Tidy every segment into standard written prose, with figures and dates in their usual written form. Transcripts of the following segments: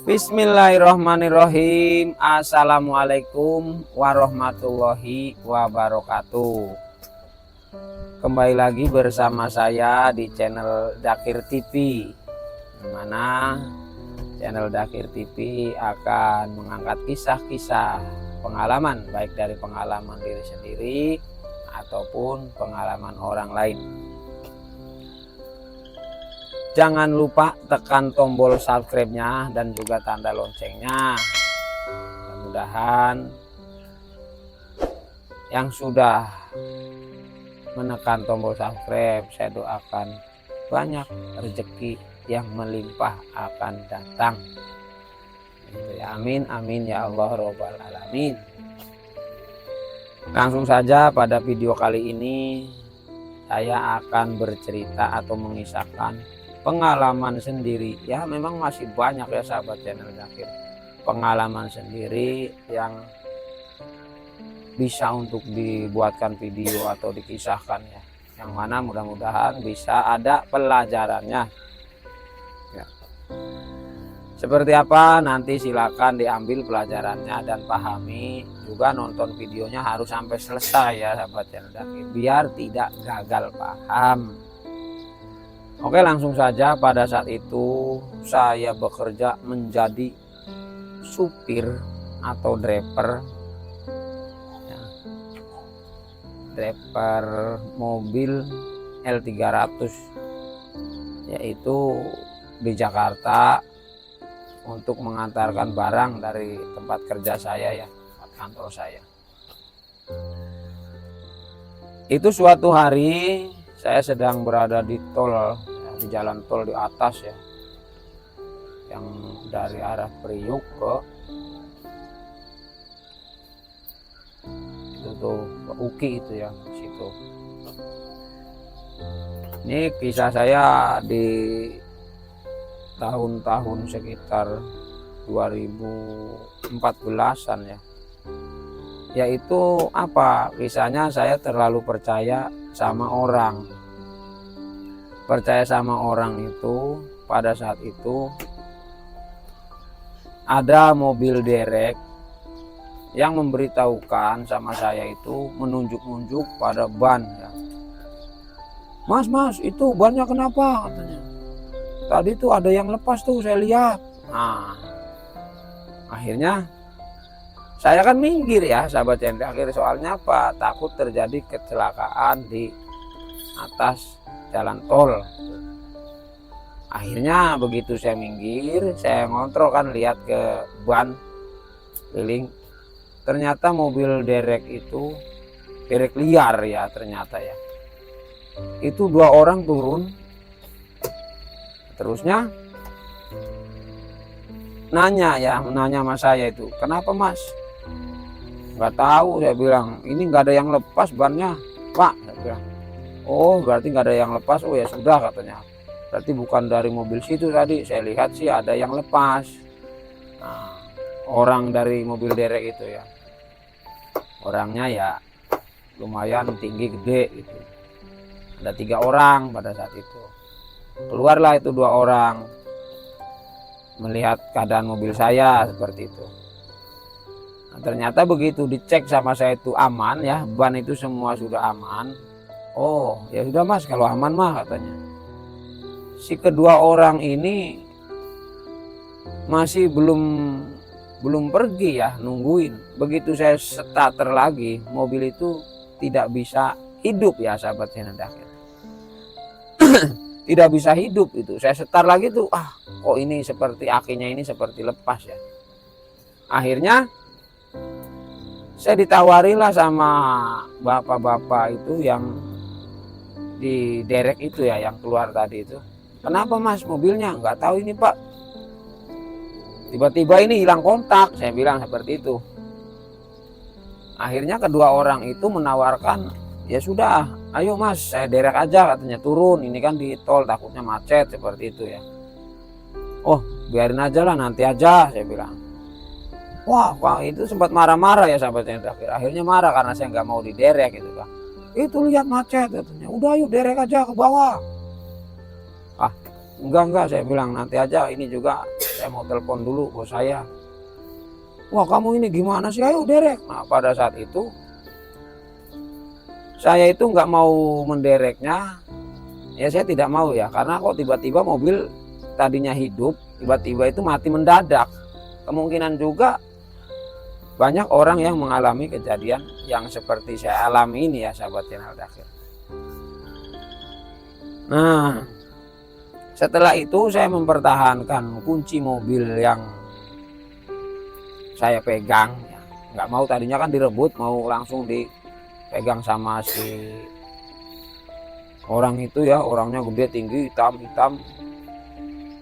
Bismillahirrahmanirrahim. Assalamualaikum warahmatullahi wabarakatuh. Kembali lagi bersama saya di channel Dakir TV, di mana channel Dakir TV akan mengangkat kisah-kisah pengalaman, baik dari pengalaman diri sendiri ataupun pengalaman orang lain. Jangan lupa tekan tombol subscribe-nya dan juga tanda loncengnya. Mudah-mudahan yang sudah menekan tombol subscribe, saya doakan banyak rezeki yang melimpah akan datang. Amin amin ya Allah robbal alamin. Langsung saja pada video kali ini saya akan bercerita atau mengisahkan pengalaman sendiri. Ya memang masih banyak ya sahabat channel Dakir, pengalaman sendiri yang bisa untuk dibuatkan video atau dikisahkan ya, yang mana mudah-mudahan bisa ada pelajarannya ya. Seperti apa nanti silakan diambil pelajarannya dan pahami, juga nonton videonya harus sampai selesai ya sahabat channel Dakir, biar tidak gagal paham. Oke, langsung saja. Pada saat itu saya bekerja menjadi supir atau driver ya, driver mobil L300, yaitu di Jakarta, untuk mengantarkan barang dari tempat kerja saya ya, kantor saya. Itu suatu hari saya sedang berada di tol ya, di jalan tol di atas ya, yang dari arah Priuk ke itu tuh ke Uki itu ya, situ. Ini kisah saya di tahun-tahun sekitar 2014-an ya. Yaitu apa kisahnya, saya terlalu percaya sama orang. Percaya sama orang itu, pada saat itu ada mobil derek yang memberitahukan sama saya itu, menunjuk-nunjuk pada ban ya. Mas itu bannya kenapa, katanya. Tadi tuh ada yang lepas tuh saya lihat. Nah, akhirnya saya kan minggir ya sahabat channel Dakir, soalnya apa? Takut terjadi kecelakaan di atas jalan tol. Akhirnya begitu saya minggir, saya ngontrol kan, lihat ke ban keliling. Ternyata mobil derek itu derek liar ya, ternyata ya. Itu 2 orang turun. Terusnya nanya sama saya itu, kenapa mas? Nggak tahu, saya bilang, ini nggak ada yang lepas bannya pak, saya bilang. Oh berarti nggak ada yang lepas, oh ya sudah, katanya, berarti bukan dari mobil situ tadi, saya lihat sih ada yang lepas. Nah, orang dari mobil derek itu ya, orangnya ya lumayan tinggi, gede gitu. Ada 3 orang pada saat itu. Keluarlah itu 2 orang, melihat keadaan mobil saya seperti itu. Nah, ternyata begitu dicek sama saya itu aman ya, ban itu semua sudah aman. Oh ya sudah mas, kalau aman mah, katanya. Si kedua orang ini masih belum pergi ya, nungguin. Begitu saya starter lagi, mobil itu tidak bisa hidup ya sahabat channel Dakir. Tidak bisa hidup itu. Saya setar lagi tuh, kok ini seperti akinya ini seperti lepas ya. Akhirnya saya ditawarilah sama bapak-bapak itu yang di derek itu ya, yang keluar tadi itu. Kenapa mas mobilnya? Nggak tahu ini pak, tiba-tiba ini hilang kontak, saya bilang seperti itu. Akhirnya kedua orang itu menawarkan, ya sudah, ayo mas saya derek aja, katanya, turun, ini kan di tol takutnya macet, seperti itu ya. Oh biarin aja lah, nanti aja, saya bilang. Wah itu sempat marah-marah ya sahabatnya Dakir. Akhirnya marah karena saya nggak mau diderek gitu kan. Itu lihat macet, katanya. Udah yuk derek aja ke bawah. Enggak saya bilang, nanti aja, ini juga saya mau telepon dulu bos saya. Wah kamu ini gimana sih, ayo derek. Nah pada saat itu saya itu nggak mau mendereknya, ya saya tidak mau ya, karena kok tiba-tiba mobil tadinya hidup, tiba-tiba itu mati mendadak. Kemungkinan juga banyak orang yang mengalami kejadian yang seperti saya alami ini ya sahabat channel Dakhil. Nah setelah itu saya mempertahankan kunci mobil yang saya pegang ya. Nggak mau, tadinya kan direbut, mau langsung dipegang sama si orang itu ya, orangnya gede tinggi hitam.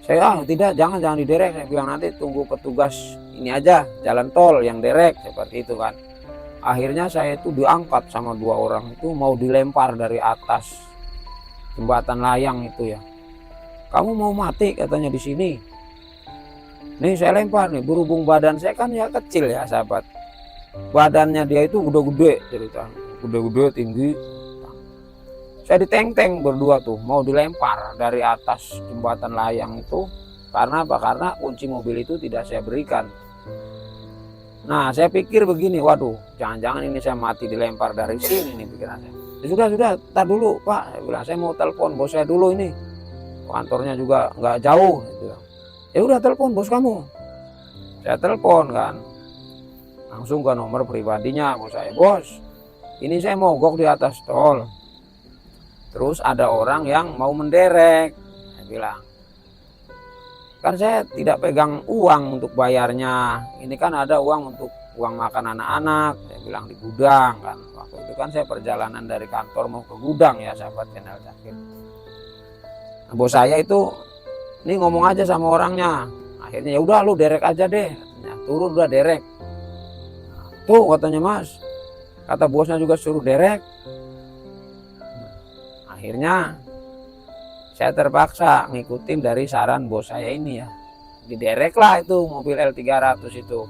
Saya tidak, jangan diderek, saya bilang nanti tunggu petugas ini aja jalan tol yang derek, seperti itu kan. Akhirnya saya itu diangkat sama 2 orang itu mau dilempar dari atas jembatan layang itu ya. Kamu mau mati katanya di sini. Nih saya lempar nih, berhubung badan saya kan ya kecil ya sahabat. Badannya dia itu gede-gede cerita, gede-gede tinggi. Saya diteng-teng berdua tuh, mau dilempar dari atas jembatan layang itu. Karena apa? Karena kunci mobil itu tidak saya berikan. Nah saya pikir begini, waduh jangan-jangan ini saya mati dilempar dari sini nih pikiran saya. Ya, sudah, tar dulu Pak, saya bilang saya mau telepon bos saya dulu ini. Kantornya juga nggak jauh. Ya udah telepon bos kamu. Saya telepon kan, langsung ke nomor pribadinya bos saya. Bos, ini saya mogok di atas tol. Terus ada orang yang mau menderek. Saya bilang, kan saya tidak pegang uang untuk bayarnya. Ini kan ada uang untuk uang makan anak-anak. Saya bilang di gudang kan. Waktu itu kan saya perjalanan dari kantor mau ke gudang ya sahabat channel Dakhil. Nah, bos saya itu ini ngomong aja sama orangnya. Akhirnya ya udah lu derek aja deh. Katanya, turun udah derek. Nah, tuh katanya mas, kata bosnya juga suruh derek. Akhirnya saya terpaksa ngikutin dari saran bos saya ini ya. Diderek lah itu mobil L300 itu.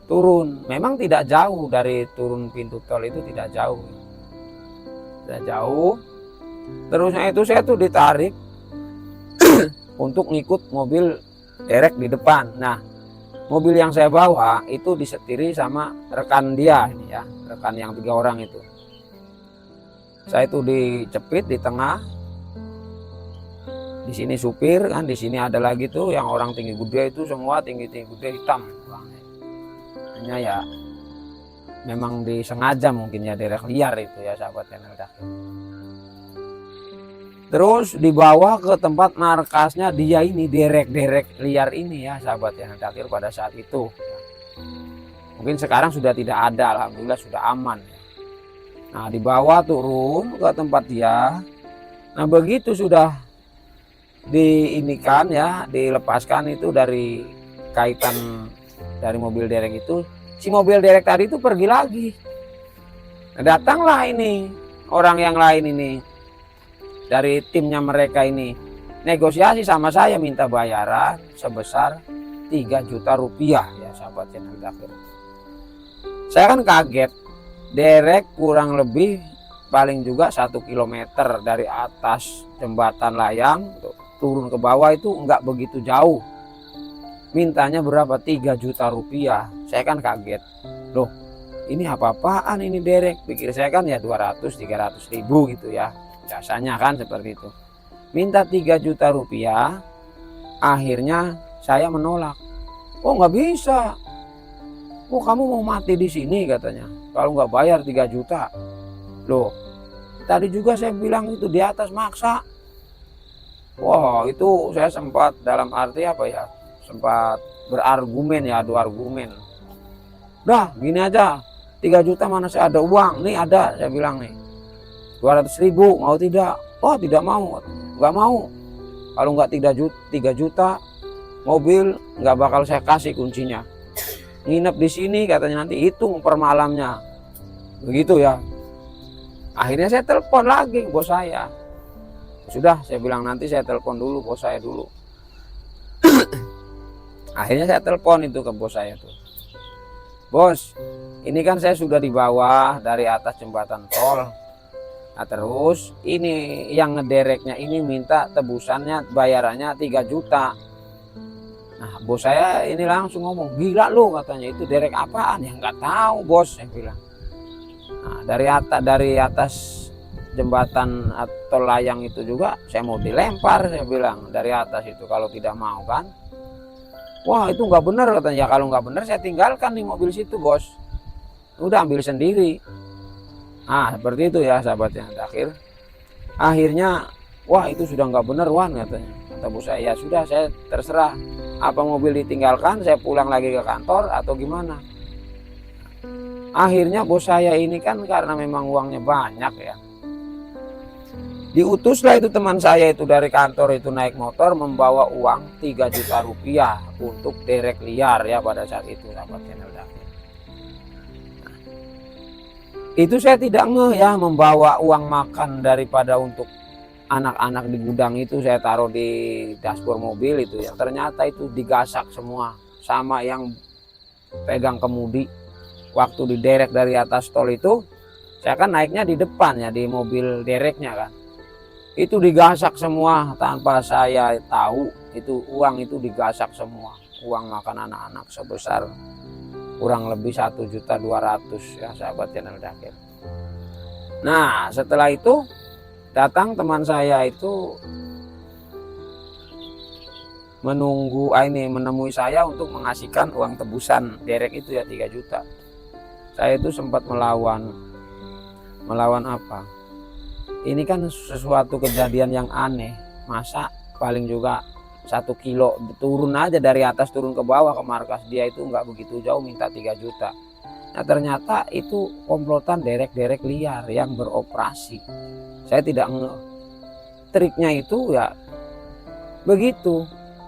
Turun, memang tidak jauh dari turun pintu tol itu, tidak jauh. Tidak jauh. Terusnya itu saya tuh ditarik untuk ngikut mobil derek di depan. Nah, mobil yang saya bawa itu disetiri sama rekan dia ini ya, rekan yang 3 orang itu. Saya itu dicepit di tengah. Di sini supir kan, di sini ada lagi tuh yang orang tinggi gede itu, semua tinggi gede hitam. Hanya ya memang disengaja mungkin ya, derek liar itu ya sahabat channel Dakhil. Terus dibawa ke tempat markasnya dia ini, derek liar ini ya sahabat channel Dakhil pada saat itu. Mungkin sekarang sudah tidak ada, alhamdulillah sudah aman. Nah dibawa turun ke tempat dia. Nah begitu sudah diinikan ya, dilepaskan itu dari kaitan dari mobil derek itu, si mobil derek tadi itu pergi lagi. Nah, datanglah ini orang yang lain ini dari timnya mereka ini, negosiasi sama saya, minta bayaran sebesar 3 juta rupiah ya sahabat channel Dakhil. Saya kan kaget, derek kurang lebih paling juga 1 kilometer dari atas jembatan layang turun ke bawah itu nggak begitu jauh. Mintanya berapa? 3 juta rupiah. Saya kan kaget, loh ini apa-apaan ini derek, pikir saya kan ya 200-300 ribu gitu ya, biasanya kan seperti itu. Minta 3 juta rupiah. Akhirnya saya menolak. Oh nggak bisa. Oh kamu mau mati di sini katanya, kalau nggak bayar 3 juta. Loh tadi juga saya bilang itu di atas maksa. Wah itu saya sempat dalam arti apa ya, sempat berargumen ya, adu argumen. Udah gini aja, 3 juta mana saya ada uang, nih ada, saya bilang nih 200 ribu, mau tidak? Oh tidak mau, nggak mau. Kalau nggak 3 juta mobil nggak bakal saya kasih kuncinya. Nginep di sini katanya, nanti hitung per malamnya. Begitu ya. Akhirnya saya telepon lagi bos saya. Sudah, saya bilang nanti saya telepon dulu bos saya dulu. Akhirnya saya telepon itu ke bos saya tuh. Bos, ini kan saya sudah di bawah dari atas jembatan tol. Nah terus ini yang ngedereknya ini minta tebusannya bayarannya 3 juta. Nah bos saya ini langsung ngomong, gila lu katanya, itu derek apaan? Ya nggak tahu bos, saya bilang. Nah dari atas jembatan atau layang itu juga saya mau dilempar, saya bilang, dari atas itu kalau tidak mau kan. Wah itu nggak benar katanya, ya kalau nggak benar saya tinggalkan di mobil situ bos, udah ambil sendiri. Ah seperti itu ya sahabatnya. Akhirnya wah itu sudah nggak benar Wan katanya. Kata bos saya, ya sudah saya terserah, apa mobil ditinggalkan saya pulang lagi ke kantor atau gimana. Akhirnya bos saya ini kan karena memang uangnya banyak ya, diutuslah itu teman saya itu dari kantor itu naik motor membawa uang 3 juta rupiah untuk derek liar ya pada saat itu sahabat channel David. Itu saya tidak ngeh ya, membawa uang makan daripada untuk anak-anak di gudang itu saya taruh di dashboard mobil itu ya. Ternyata itu digasak semua sama yang pegang kemudi. Waktu diderek dari atas tol itu, saya kan naiknya di depan ya, di mobil dereknya kan. Itu digasak semua tanpa saya tahu, itu uang itu digasak semua. Uang makan anak-anak sebesar kurang lebih 1.200.000 ya sahabat channel David. Nah setelah itu datang teman saya itu menemui saya untuk mengasihkan uang tebusan derek itu ya 3 juta. Saya itu sempat melawan apa? Ini kan sesuatu kejadian yang aneh. Masa paling juga 1 kilo turun aja dari atas turun ke bawah ke markas dia itu nggak begitu jauh minta 3 juta. Nah ternyata itu komplotan derek-derek liar yang beroperasi. Saya tidak triknya itu ya begitu.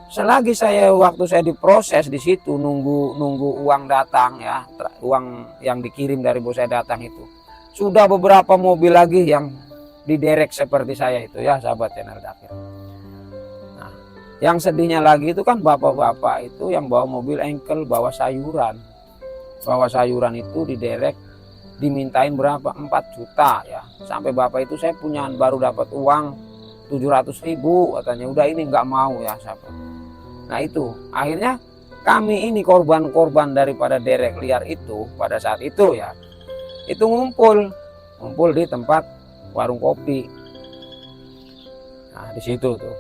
Selagi waktu saya diproses di situ nunggu uang datang ya, uang yang dikirim dari bos saya datang itu, sudah beberapa mobil lagi yang diderek seperti saya itu ya sahabat channel David. Nah, yang sedihnya lagi itu kan bapak-bapak itu yang bawa mobil engkel bawa sayuran itu diderek, dimintain berapa 4 juta ya, sampai bapak itu saya punya baru dapat uang 700.000 katanya, udah ini nggak mau ya sahabat. Nah itu akhirnya kami ini korban-korban daripada derek liar itu pada saat itu ya, itu ngumpul di tempat warung kopi. Nah di situ tuh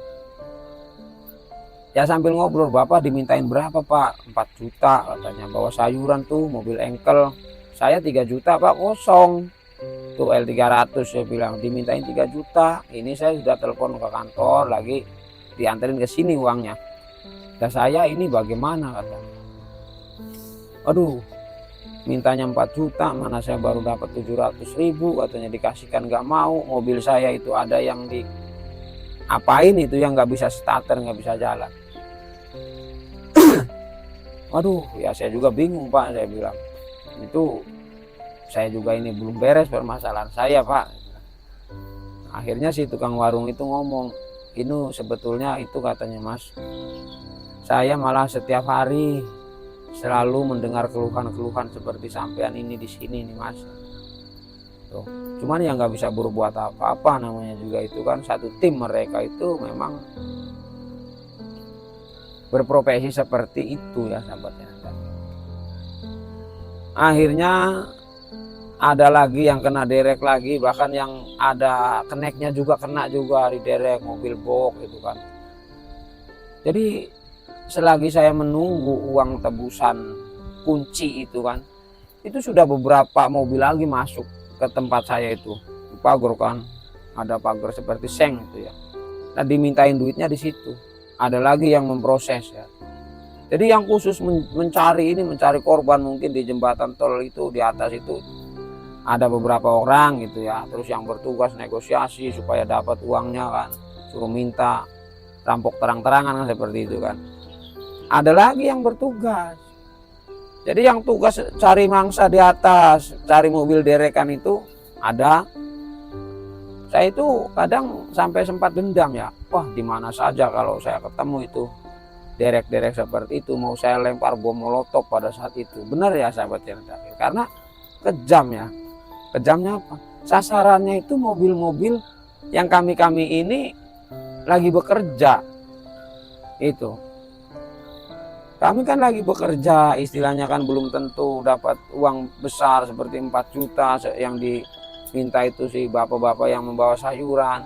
ya sambil ngobrol, bapak dimintain berapa pak? 4 juta katanya, bawa sayuran tuh mobil engkel. Saya 3 juta pak kosong tuh L300, saya bilang dimintain 3 juta. Ini saya sudah telepon ke kantor lagi, dianterin ke sini uangnya. Dan saya ini bagaimana katanya. Aduh mintanya 4 juta, mana saya baru dapat 700.000 katanya, dikasihkan nggak mau. Mobil saya itu ada yang apain itu yang nggak bisa starter, nggak bisa jalan. Aduh ya saya juga bingung pak, saya bilang itu saya juga ini belum beres permasalahan saya pak. Akhirnya si tukang warung itu ngomong, ini sebetulnya itu katanya mas, saya malah setiap hari selalu mendengar keluhan-keluhan seperti sampean ini di sini nih mas. Tuh. Cuman yang nggak bisa berbuat apa-apa, namanya juga itu kan satu tim, mereka itu memang berprofesi seperti itu ya sahabatnya. Akhirnya ada lagi yang kena derek lagi, bahkan yang ada keneknya juga kena juga di derek mobil box itu kan. Jadi selagi saya menunggu uang tebusan kunci itu kan, itu sudah beberapa mobil lagi masuk ke tempat saya itu, pagar kan, ada pagar seperti seng itu ya. Nah dimintain duitnya di situ. Ada lagi yang memproses ya. Jadi yang khusus mencari korban mungkin di jembatan tol itu, di atas itu ada beberapa orang gitu ya. Terus yang bertugas negosiasi supaya dapat uangnya kan, suruh minta rampok terang-terangan kan, seperti itu kan. Ada lagi yang bertugas. Jadi yang tugas cari mangsa di atas, cari mobil derekan itu ada. Saya itu kadang sampai sempat dendam ya. Wah, di mana saja kalau saya ketemu itu derek-derek seperti itu, mau saya lempar bom molotov pada saat itu. Benar ya sahabat yang terakhir. Karena kejam ya. Kejamnya apa? Sasarannya itu mobil-mobil yang kami ini lagi bekerja. Itu. kami kan lagi bekerja, istilahnya kan belum tentu dapat uang besar seperti 4 juta yang diminta itu si bapak-bapak yang membawa sayuran.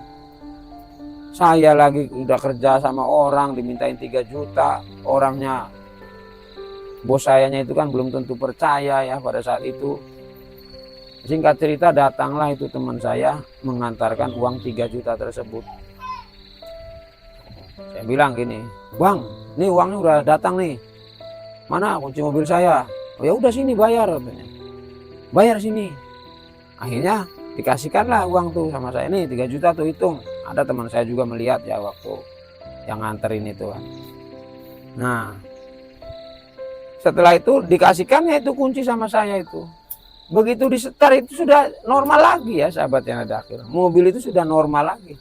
Saya lagi udah kerja sama orang dimintain 3 juta, orangnya bos sayanya itu kan belum tentu percaya ya pada saat itu. Singkat cerita datanglah itu teman saya mengantarkan uang 3 juta tersebut. Saya bilang gini, "Bang, nih uangnya udah datang nih. Mana kunci mobil saya?" "Oh ya udah sini bayar," katanya. "Bayar sini." Akhirnya dikasihkanlah uang tuh sama saya, "Nih 3 juta tuh hitung." Ada teman saya juga melihat ya waktu yang nganterin itu kan. Nah, setelah itu dikasihkannya itu kunci sama saya itu. Begitu disetar itu sudah normal lagi ya sahabat yang ada akhir. Mobil itu sudah normal lagi.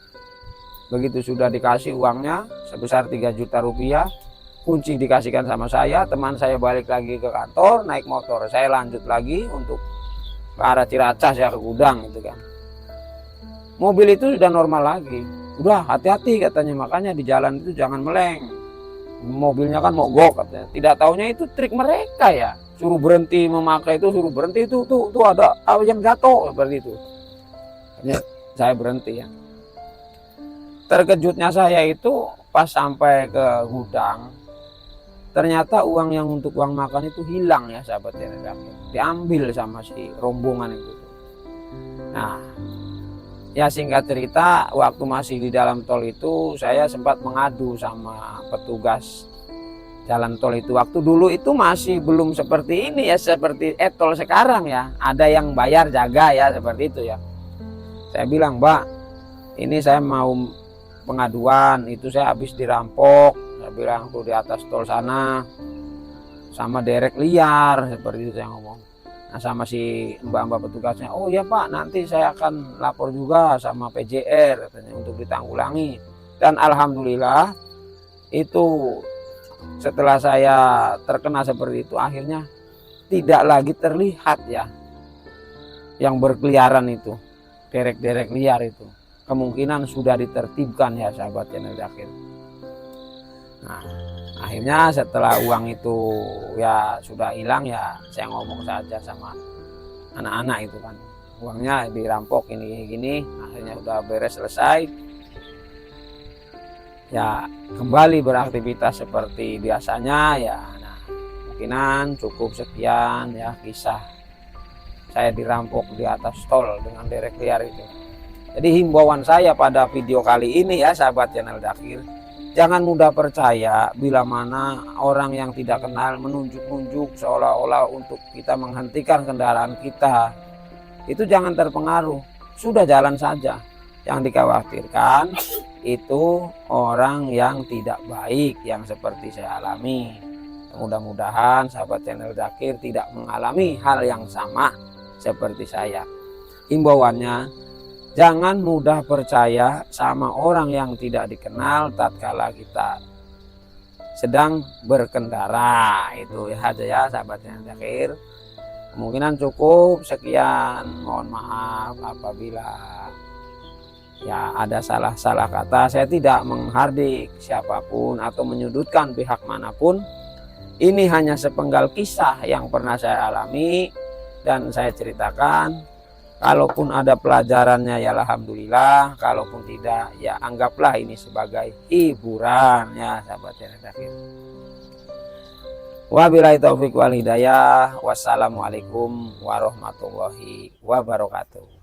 Begitu sudah dikasih uangnya sebesar 3 juta rupiah, kunci dikasihkan sama saya, teman saya balik lagi ke kantor, naik motor. Saya lanjut lagi untuk ke arah Ciracas ya, ke gudang gitu kan. Mobil itu sudah normal lagi. Udah hati-hati katanya, makanya di jalan itu jangan meleng. Mobilnya kan mogok katanya. Tidak taunya itu trik mereka ya. Suruh berhenti memakai itu, suruh berhenti itu tuh ada yang jatuh seperti itu. Akhirnya saya berhenti ya. Terkejutnya saya itu pas sampai ke gudang, ternyata uang yang untuk uang makan itu hilang ya sahabat ya, diambil sama si rombongan itu. Nah, ya singkat cerita waktu masih di dalam tol itu saya sempat mengadu sama petugas jalan tol itu. Waktu dulu itu masih belum seperti ini ya, seperti tol sekarang ya, ada yang bayar jaga ya seperti itu ya. Saya bilang, "Mbak, ini saya mau pengaduan, itu saya habis dirampok," saya bilang tuh di atas tol sana, sama derek liar seperti itu saya ngomong. Nah sama si mbak-mbak petugasnya, "Oh ya Pak, nanti saya akan lapor juga sama PJR," katanya, "untuk ditanggulangi." Dan alhamdulillah itu setelah saya terkena seperti itu akhirnya tidak lagi terlihat ya yang berkeliaran itu, derek-derek liar itu. Kemungkinan sudah ditertibkan ya sahabat channel akhir. Nah, akhirnya setelah uang itu ya sudah hilang ya saya ngomong saja sama anak-anak itu kan, uangnya dirampok ini gini, akhirnya udah beres selesai. Ya kembali beraktivitas seperti biasanya ya. Nah, kemungkinan cukup sekian ya kisah saya dirampok di atas tol dengan derek liar itu. Jadi himbauan saya pada video kali ini ya sahabat channel Dakir, jangan mudah percaya bila mana orang yang tidak kenal menunjuk-nunjuk seolah-olah untuk kita menghentikan kendaraan kita. Itu jangan terpengaruh, sudah jalan saja. Yang dikhawatirkan itu orang yang tidak baik yang seperti saya alami. Mudah-mudahan sahabat channel Dakir tidak mengalami hal yang sama seperti saya. Himbauannya, jangan mudah percaya sama orang yang tidak dikenal tatkala kita sedang berkendara. Itu aja ya sahabatnya akhir. Kemungkinan cukup sekian. Mohon maaf apabila ya ada salah-salah kata. Saya tidak menghardik siapapun atau menyudutkan pihak manapun. Ini hanya sepenggal kisah yang pernah saya alami dan saya ceritakan. Kalaupun ada pelajarannya ya alhamdulillah, kalaupun tidak ya anggaplah ini sebagai hiburan ya sahabat channel Dakir. Wabillahi taufiq wal hidayah. Wassalamualaikum warahmatullahi wabarakatuh.